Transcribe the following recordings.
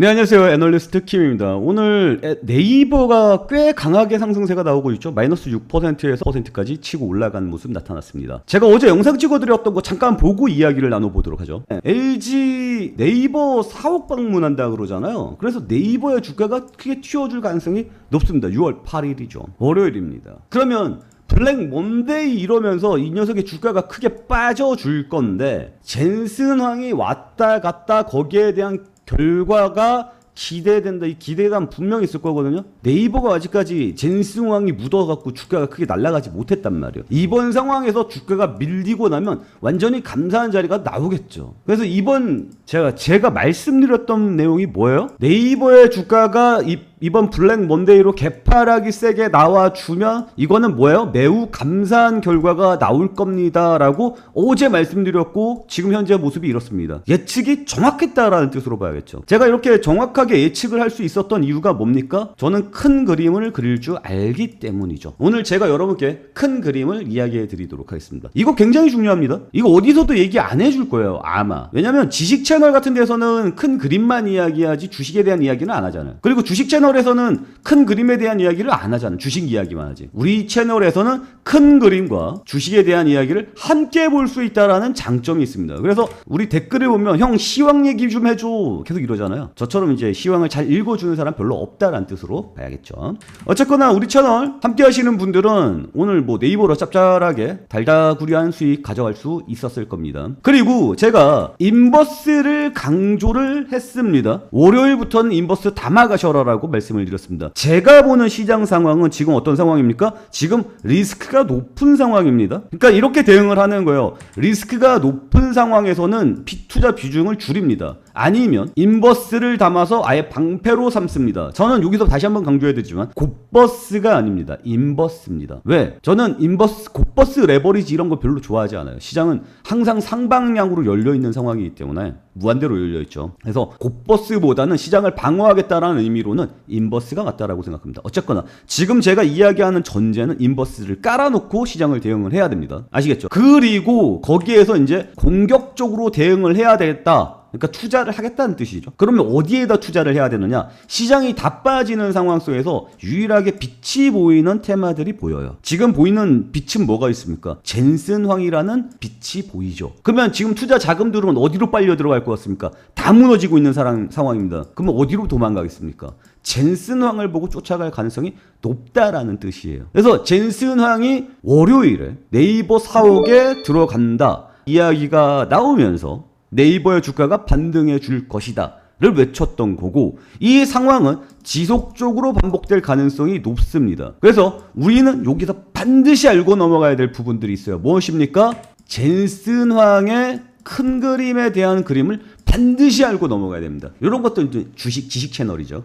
네, 안녕하세요. 애널리스트 킴입니다. 오늘 네이버가 꽤 강하게 상승세가 나오고 있죠. 마이너스 6%에서 %까지 치고 올라간 모습 나타났습니다. 제가 어제 영상 찍어드렸던 거 잠깐 보고 이야기를 나눠보도록 하죠. LG 네이버 사옥 방문한다 그러잖아요. 그래서 네이버의 주가가 크게 튀어줄 가능성이 높습니다. 6월 8일이죠. 월요일입니다. 그러면 블랙 먼데이 이러면서 이 녀석의 주가가 크게 빠져줄 건데 젠슨황이 왔다 갔다 거기에 대한 결과가 기대된다. 이 기대감 분명히 있을 거거든요. 네이버가 아직까지 젠슨황이 묻어갖고 주가가 크게 날아가지 못했단 말이에요. 이번 상황에서 주가가 밀리고 나면 완전히 감사한 자리가 나오겠죠. 그래서 이번 제가 말씀드렸던 내용이 뭐예요? 네이버의 주가가 이번 블랙 먼데이로 개파락이 세게 나와주면 이거는 뭐예요? 매우 감사한 결과가 나올 겁니다 라고 어제 말씀드렸고 지금 현재 모습이 이렇습니다. 예측이 정확했다라는 뜻으로 봐야겠죠. 제가 이렇게 정확하게 예측을 할 수 있었던 이유가 뭡니까? 저는 큰 그림을 그릴 줄 알기 때문이죠. 오늘 제가 여러분께 큰 그림을 이야기해 드리도록 하겠습니다. 이거 굉장히 중요합니다. 이거 어디서도 얘기 안 해줄 거예요, 아마. 왜냐면 지식 채널 같은 데서는 큰 그림만 이야기하지 주식에 대한 이야기는 안 하잖아요. 그리고 주식 채널에서는 큰 그림에 대한 이야기를 안 하잖아요. 주식 이야기만 하지. 우리 채널에서는 큰 그림과 주식에 대한 이야기를 함께 볼 수 있다라는 장점이 있습니다. 그래서 우리 댓글을 보면 형 시황 얘기 좀 해줘 계속 이러잖아요. 저처럼 이제 시황을 잘 읽어주는 사람 별로 없다라는 뜻으로 봐야겠죠. 어쨌거나 우리 채널 함께 하시는 분들은 오늘 뭐 네이버로 짭짤하게 달다구리한 수익 가져갈 수 있었을 겁니다. 그리고 제가 인버스를 강조를 했습니다. 월요일부터는 인버스 담아가셔라라고 말씀을 드렸습니다. 제가 보는 시장 상황은 지금 어떤 상황입니까? 지금 리스크가 높은 상황입니다. 그러니까 이렇게 대응을 하는 거예요. 리스크가 높은 상황에서는 투자 비중을 줄입니다. 아니면 인버스를 담아서 아예 방패로 삼습니다. 저는 여기서 다시 한번 강조해드리지만 곧버스가 아닙니다. 인버스입니다. 왜? 저는 인버스, 곧버스 레버리지 이런 거 별로 좋아하지 않아요. 시장은 항상 상방향으로 열려있는 상황이기 때문에 무한대로 열려있죠. 그래서 곧버스보다는 시장을 방어하겠다라는 의미로는 인버스가 맞다라고 생각합니다. 어쨌거나 지금 제가 이야기하는 전제는 인버스를 깔아놓고 시장을 대응을 해야 됩니다. 아시겠죠? 그리고 거기에서 이제 공격적으로 대응을 해야 되겠다. 그러니까 투자를 하겠다는 뜻이죠. 그러면 어디에다 투자를 해야 되느냐? 시장이 다 빠지는 상황 속에서 유일하게 빛이 보이는 테마들이 보여요. 지금 보이는 빛은 뭐가 있습니까? 젠슨황이라는 빛이 보이죠. 그러면 지금 투자 자금들은 어디로 빨려 들어갈 것 같습니까? 다 무너지고 있는 상황입니다. 그러면 어디로 도망가겠습니까? 젠슨황을 보고 쫓아갈 가능성이 높다라는 뜻이에요. 그래서 젠슨황이 월요일에 네이버 사옥에 들어간다 이야기가 나오면서 네이버의 주가가 반등해 줄 것이다 를 외쳤던 거고, 이 상황은 지속적으로 반복될 가능성이 높습니다. 그래서 우리는 여기서 반드시 알고 넘어가야 될 부분들이 있어요. 무엇입니까? 젠슨황의 큰 그림에 대한 그림을 반드시 알고 넘어가야 됩니다. 이런 것도 이제 지식 채널이죠.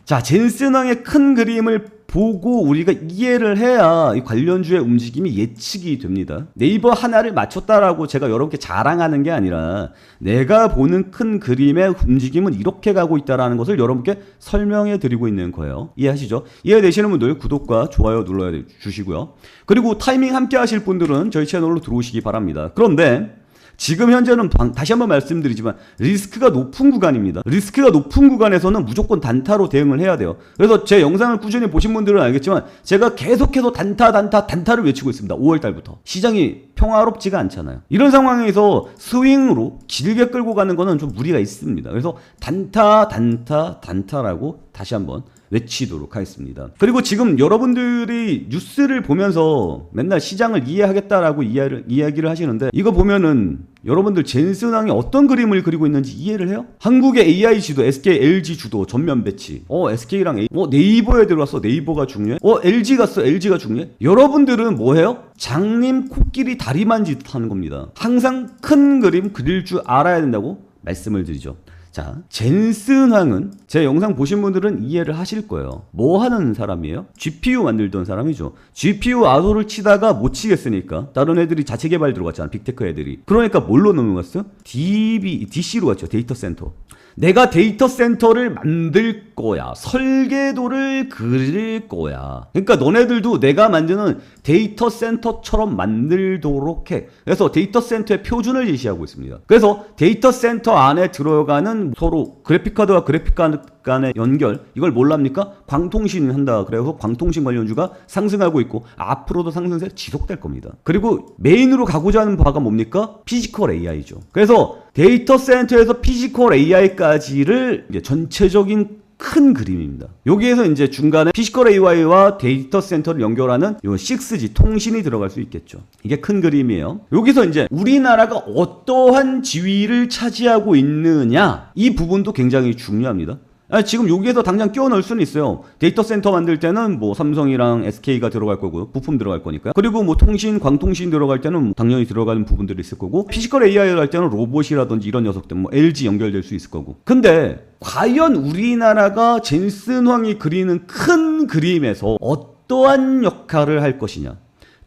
자, 젠슨황의 큰 그림을 보고 우리가 이해를 해야 이 관련주의 움직임이 예측이 됩니다. 네이버 하나를 맞췄다라고 제가 여러분께 자랑하는 게 아니라 내가 보는 큰 그림의 움직임은 이렇게 가고 있다라는 것을 여러분께 설명해 드리고 있는 거예요. 이해하시죠? 이해되시는 분들 구독과 좋아요 눌러 주시고요. 그리고 타이밍 함께 하실 분들은 저희 채널로 들어오시기 바랍니다. 그런데 지금 현재는 다시 한번 말씀드리지만 리스크가 높은 구간입니다. 리스크가 높은 구간에서는 무조건 단타로 대응을 해야 돼요. 그래서 제 영상을 꾸준히 보신 분들은 알겠지만 제가 계속해서 단타를 외치고 있습니다. 5월달부터. 시장이 평화롭지가 않잖아요. 이런 상황에서 스윙으로 길게 끌고 가는 거는 좀 무리가 있습니다. 그래서 단타라고 다시 한번 외치도록 하겠습니다. 그리고 지금 여러분들이 뉴스를 보면서 맨날 시장을 이해하겠다라고 이야기를 하시는데, 이거 보면은 여러분들 젠슨황이 어떤 그림을 그리고 있는지 이해를 해요? 한국의 AI 지도, SK, LG 주도 전면 배치. SK랑 네이버에 들어왔어. 네이버가 중요해? LG 갔어. LG가 중요해? 여러분들은 뭐 해요? 장님 코끼리 다리만 짓 하는 겁니다. 항상 큰 그림 그릴 줄 알아야 된다고 말씀을 드리죠. 자, 젠슨황은 제 영상 보신 분들은 이해를 하실 거예요. 뭐 하는 사람이에요? GPU 만들던 사람이죠. GPU 아도를 치다가 못 치겠으니까 다른 애들이 자체 개발 들어갔잖아. 빅테크 애들이. 그러니까 뭘로 넘어갔어요? DC로 갔죠. 데이터 센터. 내가 데이터 센터를 만들 거야. 설계도를 그릴 거야. 그러니까 너네들도 내가 만드는 데이터 센터처럼 만들도록 해. 그래서 데이터 센터의 표준을 제시하고 있습니다. 그래서 데이터 센터 안에 들어가는 서로 그래픽카드와 그래픽카드 간의 연결, 이걸 뭘랍니까? 광통신 한다. 그래서 광통신 관련주가 상승하고 있고 앞으로도 상승세 지속될 겁니다. 그리고 메인으로 가고자 하는 바가 뭡니까? 피지컬 AI죠. 그래서 데이터 센터에서 피지컬 AI까지를 이제 전체적인 큰 그림입니다. 여기에서 이제 중간에 피지컬 AI와 데이터 센터를 연결하는 요 6G 통신이 들어갈 수 있겠죠. 이게 큰 그림이에요. 여기서 이제 우리나라가 어떠한 지위를 차지하고 있느냐, 이 부분도 굉장히 중요합니다. 지금 여기에서 당장 끼워 넣을 수는 있어요. 데이터 센터 만들 때는 뭐 삼성이랑 SK가 들어갈 거고 부품 들어갈 거니까요. 그리고 뭐 통신, 광통신 들어갈 때는 당연히 들어가는 부분들이 있을 거고, 피지컬 AI를 할 때는 로봇이라든지 이런 녀석들, 뭐 LG 연결될 수 있을 거고. 근데 과연 우리나라가 젠슨 황이 그리는 큰 그림에서 어떠한 역할을 할 것이냐,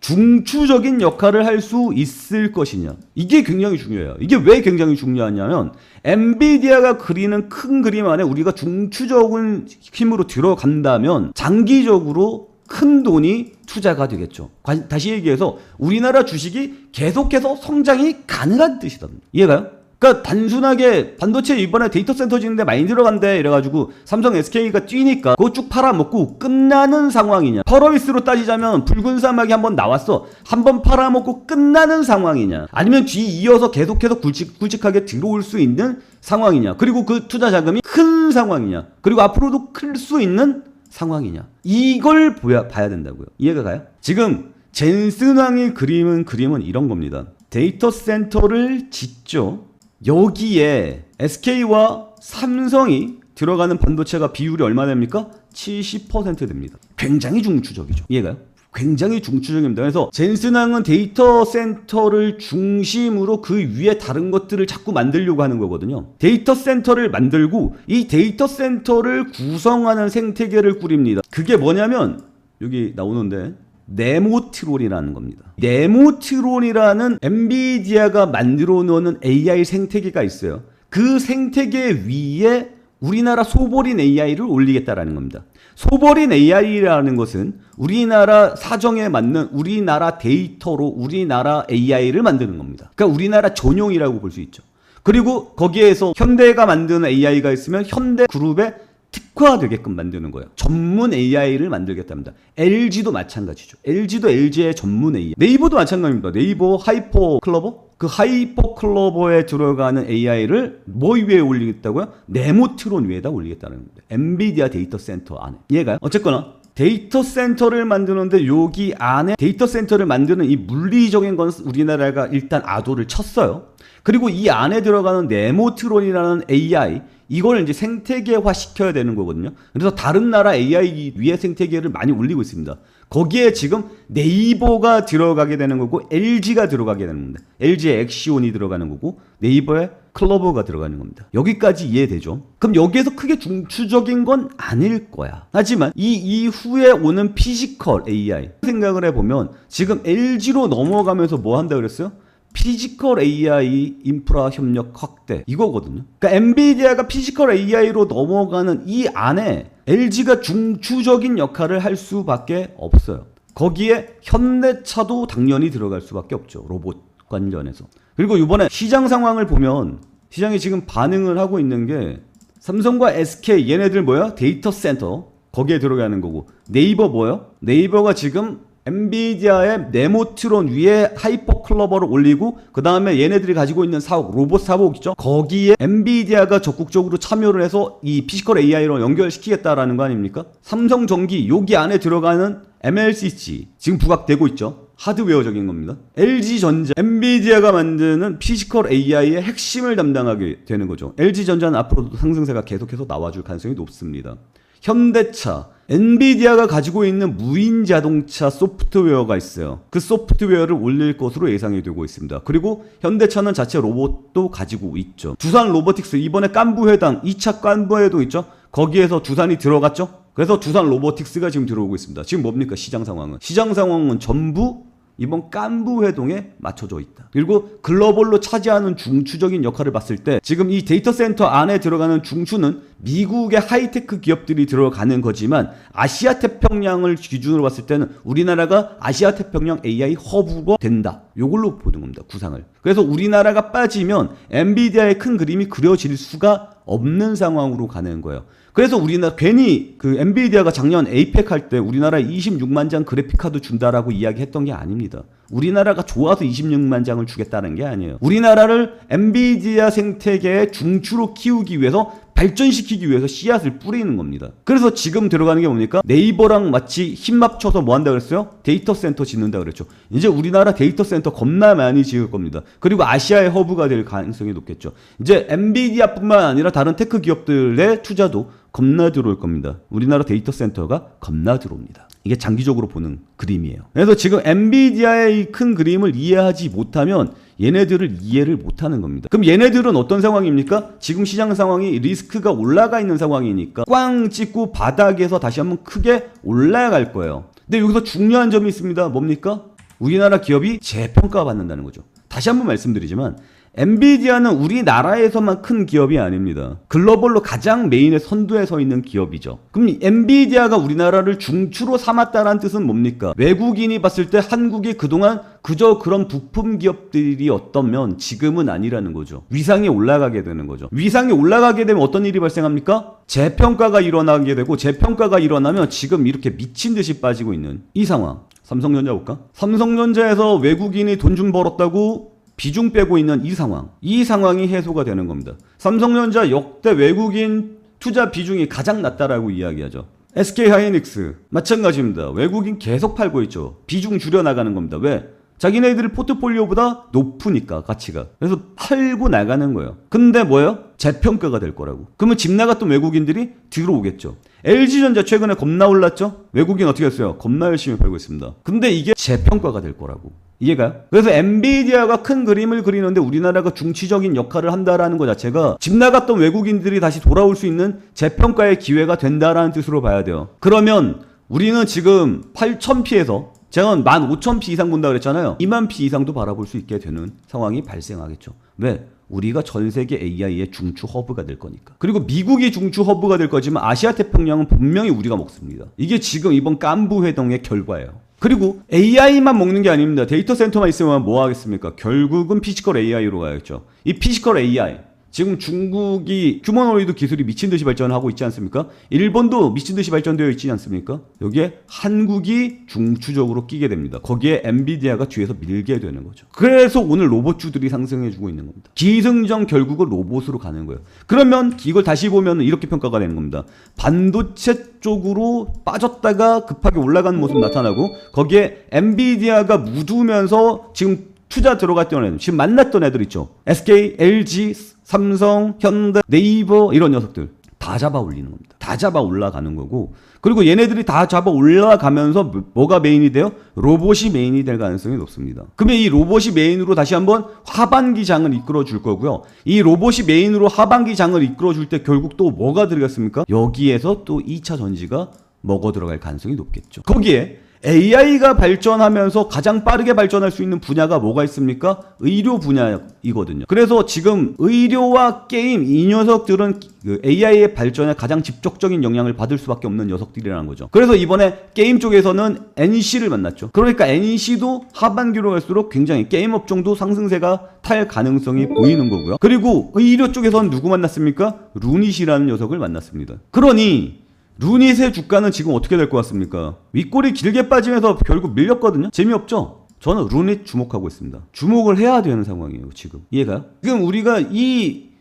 중추적인 역할을 할 수 있을 것이냐, 이게 굉장히 중요해요. 이게 왜 굉장히 중요하냐면 엔비디아가 그리는 큰 그림 안에 우리가 중추적인 힘으로 들어간다면 장기적으로 큰 돈이 투자가 되겠죠. 다시 얘기해서 우리나라 주식이 계속해서 성장이 가능한 뜻이다. 이해가요? 그러니까 단순하게 반도체 이번에 데이터 센터 짓는데 많이 들어간대 이래가지고 삼성 SK가 뛰니까 그거 쭉 팔아먹고 끝나는 상황이냐, 펄어비스로 따지자면 붉은 사막이 한번 나왔어, 한번 팔아먹고 끝나는 상황이냐, 아니면 뒤 이어서 계속해서 굵직굵직하게 들어올 수 있는 상황이냐, 그리고 그 투자 자금이 큰 상황이냐, 그리고 앞으로도 클 수 있는 상황이냐, 이걸 봐야 된다고요. 이해가 가요? 지금 젠슨 황이 그림은 이런 겁니다. 데이터 센터를 짓죠. 여기에 SK와 삼성이 들어가는 반도체가 비율이 얼마 됩니까? 70% 됩니다. 굉장히 중추적이죠. 이해가요? 굉장히 중추적입니다. 그래서 젠슨 황은 데이터 센터를 중심으로 그 위에 다른 것들을 자꾸 만들려고 하는 거거든요. 데이터 센터를 만들고 이 데이터 센터를 구성하는 생태계를 꾸립니다. 그게 뭐냐면 여기 나오는데 네모트론이라는 겁니다. 네모트론이라는 엔비디아가 만들어 놓는 AI 생태계가 있어요. 그 생태계 위에 우리나라 소버린 AI를 올리겠다라는 겁니다. 소버린 AI라는 것은 우리나라 사정에 맞는 우리나라 데이터로 우리나라 AI를 만드는 겁니다. 그러니까 우리나라 전용이라고 볼 수 있죠. 그리고 거기에서 현대가 만드는 AI가 있으면 현대 그룹의 특화되게끔 만드는 거예요. 전문 AI를 만들겠답니다. LG도 마찬가지죠. LG도 LG의 전문 AI. 네이버도 마찬가지입니다. 네이버 하이퍼 클러버? 그 하이퍼 클러버에 들어가는 AI를 뭐 위에 올리겠다고요? 네모트론 위에다 올리겠다는 겁니다. 엔비디아 데이터 센터 안에. 이해가요? 어쨌거나 데이터 센터를 만드는데 여기 안에 데이터 센터를 만드는 이 물리적인 건 우리나라가 일단 아도를 쳤어요. 그리고 이 안에 들어가는 네모트론이라는 AI, 이걸 이제 생태계화 시켜야 되는 거거든요. 그래서 다른 나라 AI 위에 생태계를 많이 올리고 있습니다. 거기에 지금 네이버가 들어가게 되는 거고 LG가 들어가게 되는 겁니다. LG의 엑시온이 들어가는 거고 네이버의 클로버가 들어가는 겁니다. 여기까지 이해되죠? 그럼 여기에서 크게 중추적인 건 아닐 거야. 하지만 이 이후에 오는 피지컬 AI 생각을 해보면 지금 LG로 넘어가면서 뭐 한다 그랬어요? 피지컬 AI 인프라 협력 확대, 이거거든요. 그러니까 엔비디아가 피지컬 AI로 넘어가는 이 안에 LG가 중추적인 역할을 할 수밖에 없어요. 거기에 현대차도 당연히 들어갈 수밖에 없죠. 로봇 관련해서. 그리고 이번에 시장 상황을 보면 시장이 지금 반응을 하고 있는 게 삼성과 SK 얘네들 뭐야? 데이터 센터 거기에 들어가는 거고, 네이버 뭐예요? 네이버가 지금 엔비디아의 네모트론 위에 하이퍼 클러버를 올리고 그 다음에 얘네들이 가지고 있는 사옥, 로봇 사옥 있죠? 거기에 엔비디아가 적극적으로 참여를 해서 이 피지컬 AI로 연결시키겠다라는 거 아닙니까? 삼성전기 여기 안에 들어가는 MLCC 지금 부각되고 있죠? 하드웨어적인 겁니다. LG전자, 엔비디아가 만드는 피지컬 AI의 핵심을 담당하게 되는 거죠. LG전자는 앞으로도 상승세가 계속해서 나와줄 가능성이 높습니다. 현대차, 엔비디아가 가지고 있는 무인 자동차 소프트웨어가 있어요. 그 소프트웨어를 올릴 것으로 예상이 되고 있습니다. 그리고 현대차는 자체 로봇도 가지고 있죠. 두산 로보틱스 이번에 깐부회당 2차 깐부회도 있죠. 거기에서 두산이 들어갔죠. 그래서 두산 로보틱스가 지금 들어오고 있습니다. 지금 뭡니까 시장 상황은? 시장 상황은 전부 이번 깐부 회동에 맞춰져 있다. 그리고 글로벌로 차지하는 중추적인 역할을 봤을 때 지금 이 데이터 센터 안에 들어가는 중추는 미국의 하이테크 기업들이 들어가는 거지만 아시아 태평양을 기준으로 봤을 때는 우리나라가 아시아 태평양 AI 허브가 된다. 요걸로 보는 겁니다. 구상을. 그래서 우리나라가 빠지면 엔비디아의 큰 그림이 그려질 수가 없는 상황으로 가는 거예요. 그래서 우리나라 괜히 그 엔비디아가 작년 에이펙 할 때 우리나라 26만 장 그래픽카드 준다라고 이야기했던 게 아닙니다. 우리나라가 좋아서 26만 장을 주겠다는 게 아니에요. 우리나라를 엔비디아 생태계의 중추로 키우기 위해서 발전시키기 위해서 씨앗을 뿌리는 겁니다. 그래서 지금 들어가는 게 뭡니까? 네이버랑 마치 힘 합쳐서 뭐 한다 그랬어요? 데이터 센터 짓는다 그랬죠. 이제 우리나라 데이터 센터 겁나 많이 지을 겁니다. 그리고 아시아의 허브가 될 가능성이 높겠죠. 이제 엔비디아뿐만 아니라 다른 테크 기업들의 투자도 겁나 들어올 겁니다. 우리나라 데이터 센터가 겁나 들어옵니다. 이게 장기적으로 보는 그림이에요. 그래서 지금 엔비디아의 이 큰 그림을 이해하지 못하면 얘네들을 이해를 못하는 겁니다. 그럼 얘네들은 어떤 상황입니까? 지금 시장 상황이 리스크가 올라가 있는 상황이니까 꽝 찍고 바닥에서 다시 한번 크게 올라갈 거예요. 근데 여기서 중요한 점이 있습니다. 뭡니까? 우리나라 기업이 재평가받는다는 거죠. 다시 한번 말씀드리지만 엔비디아는 우리나라에서만 큰 기업이 아닙니다. 글로벌로 가장 메인의 선두에 서 있는 기업이죠. 그럼 엔비디아가 우리나라를 중추로 삼았다는 뜻은 뭡니까? 외국인이 봤을 때 한국이 그동안 그저 그런 부품 기업들이었다면 지금은 아니라는 거죠. 위상이 올라가게 되는 거죠. 위상이 올라가게 되면 어떤 일이 발생합니까? 재평가가 일어나게 되고 재평가가 일어나면 지금 이렇게 미친 듯이 빠지고 있는 이 상황. 삼성전자 볼까? 삼성전자에서 외국인이 돈 좀 벌었다고 비중 빼고 있는 이 상황이 해소가 되는 겁니다. 삼성전자 역대 외국인 투자 비중이 가장 낮다라고 이야기하죠. SK하이닉스 마찬가지입니다. 외국인 계속 팔고 있죠. 비중 줄여나가는 겁니다. 왜? 자기네들 포트폴리오보다 높으니까 가치가. 그래서 팔고 나가는 거예요. 근데 뭐예요? 재평가가 될 거라고. 그러면 집 나갔던 외국인들이 들어오겠죠. LG전자 최근에 겁나 올랐죠? 외국인 어떻게 했어요? 겁나 열심히 팔고 있습니다. 근데 이게 재평가가 될 거라고. 이해가요? 그래서 엔비디아가 큰 그림을 그리는데 우리나라가 중치적인 역할을 한다라는 것 자체가 집 나갔던 외국인들이 다시 돌아올 수 있는 재평가의 기회가 된다라는 뜻으로 봐야 돼요. 그러면 우리는 지금 8,000P에서 제가 15,000P 이상 본다 그랬잖아요. 20,000P 이상도 바라볼 수 있게 되는 상황이 발생하겠죠. 왜? 우리가 전 세계 AI의 중추 허브가 될 거니까. 그리고 미국이 중추 허브가 될 거지만 아시아 태평양은 분명히 우리가 먹습니다. 이게 지금 이번 깐부 회동의 결과예요. 그리고 AI만 먹는 게 아닙니다. 데이터 센터만 있으면 뭐 하겠습니까? 결국은 피지컬 AI로 가야겠죠. 이 피지컬 AI 지금 중국이 휴머노이드 기술이 미친듯이 발전하고 있지 않습니까? 일본도 미친듯이 발전되어 있지 않습니까? 여기에 한국이 중추적으로 끼게 됩니다. 거기에 엔비디아가 뒤에서 밀게 되는 거죠. 그래서 오늘 로봇주들이 상승해주고 있는 겁니다. 기승전 결국은 로봇으로 가는 거예요. 그러면 이걸 다시 보면 이렇게 평가가 되는 겁니다. 반도체 쪽으로 빠졌다가 급하게 올라가는 모습 나타나고 거기에 엔비디아가 묻으면서 지금 투자 들어갔던 애들, 지금 만났던 애들 있죠. SK, LG, 삼성, 현대, 네이버 이런 녀석들 다 잡아 올리는 겁니다. 다 잡아 올라가는 거고 그리고 얘네들이 다 잡아 올라가면서 뭐가 메인이 돼요? 로봇이 메인이 될 가능성이 높습니다. 그러면 이 로봇이 메인으로 다시 한번 하반기 장을 이끌어 줄 거고요. 이 로봇이 메인으로 하반기 장을 이끌어 줄 때 결국 또 뭐가 들어갔습니까? 여기에서 또 2차 전지가 먹어 들어갈 가능성이 높겠죠. 거기에 AI가 발전하면서 가장 빠르게 발전할 수 있는 분야가 뭐가 있습니까? 의료 분야이거든요. 그래서 지금 의료와 게임 이 녀석들은 그 AI의 발전에 가장 직접적인 영향을 받을 수밖에 없는 녀석들이라는 거죠. 그래서 이번에 게임 쪽에서는 NC를 만났죠. 그러니까 NC도 하반기로 갈수록 굉장히 게임 업종도 상승세가 탈 가능성이 보이는 거고요. 그리고 의료 쪽에서는 누구 만났습니까? 루닛이라는 녀석을 만났습니다. 그러니 루닛의 주가는 지금 어떻게 될 것 같습니까? 윗골이 길게 빠지면서 결국 밀렸거든요? 재미없죠? 저는 루닛 주목하고 있습니다. 주목을 해야 되는 상황이에요, 지금. 이해가요? 지금 우리가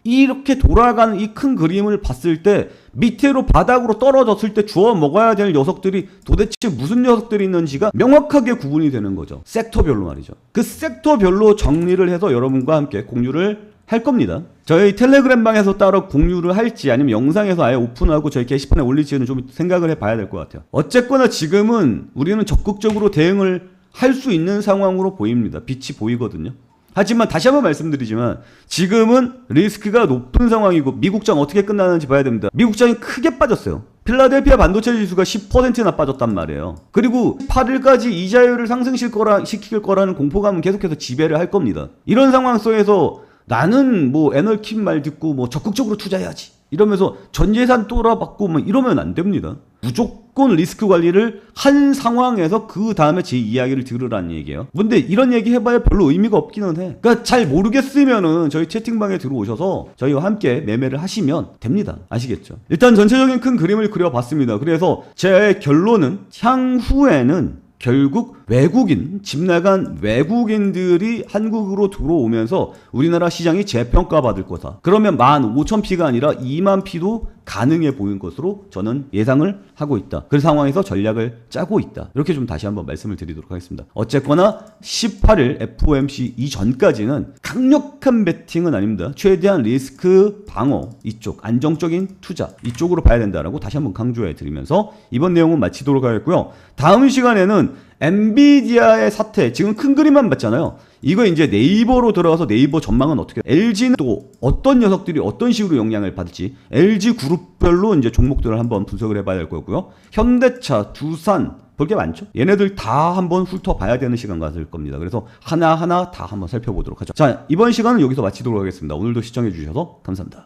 이렇게 돌아가는 이 큰 그림을 봤을 때 밑으로 바닥으로 떨어졌을 때 주워 먹어야 될 녀석들이 도대체 무슨 녀석들이 있는지가 명확하게 구분이 되는 거죠. 섹터별로 말이죠. 그 섹터별로 정리를 해서 여러분과 함께 공유를 할 겁니다. 저희 텔레그램방에서 따로 공유를 할지 아니면 영상에서 아예 오픈하고 저희 게시판에 올릴지는 좀 생각을 해봐야 될 것 같아요. 어쨌거나 지금은 우리는 적극적으로 대응을 할 수 있는 상황으로 보입니다. 빛이 보이거든요. 하지만 다시 한번 말씀드리지만 지금은 리스크가 높은 상황이고 미국장 어떻게 끝나는지 봐야 됩니다. 미국장이 크게 빠졌어요. 필라델피아 반도체 지수가 10%나 빠졌단 말이에요. 그리고 8일까지 이자율을 상승시킬 거라는 공포감은 계속해서 지배를 할 겁니다. 이런 상황 속에서 나는 뭐 애널킴 말 듣고 뭐 적극적으로 투자해야지 이러면서 전 예산 또라받고 뭐 이러면 안 됩니다. 무조건 리스크 관리를 한 상황에서 그 다음에 제 이야기를 들으라는 얘기예요. 근데 이런 얘기 해봐야 별로 의미가 없기는 해. 그러니까 잘 모르겠으면은 저희 채팅방에 들어오셔서 저희와 함께 매매를 하시면 됩니다. 아시겠죠? 일단 전체적인 큰 그림을 그려봤습니다. 그래서 제 결론은 향후에는 결국 외국인, 집 나간 외국인들이 한국으로 들어오면서 우리나라 시장이 재평가받을 거다. 그러면 15,000P가 아니라 20,000P도 가능해 보이는 것으로 저는 예상을 하고 있다. 그 상황에서 전략을 짜고 있다. 이렇게 좀 다시 한번 말씀을 드리도록 하겠습니다. 어쨌거나 18일 FOMC 이전까지는 강력한 베팅은 아닙니다. 최대한 리스크 방어 이쪽, 안정적인 투자 이쪽으로 봐야 된다라고 다시 한번 강조해 드리면서 이번 내용은 마치도록 하겠고요. 다음 시간에는 엔비디아의 사태, 지금 큰 그림만 봤잖아요. 이거 이제 네이버로 들어가서 네이버 전망은 어떻게, LG는 또 어떤 녀석들이 어떤 식으로 영향을 받을지, LG 그룹별로 이제 종목들을 한번 분석을 해봐야 될 거고요. 현대차, 두산, 볼 게 많죠? 얘네들 다 한번 훑어봐야 되는 시간 가질 겁니다. 그래서 하나하나 다 한번 살펴보도록 하죠. 자, 이번 시간은 여기서 마치도록 하겠습니다. 오늘도 시청해주셔서 감사합니다.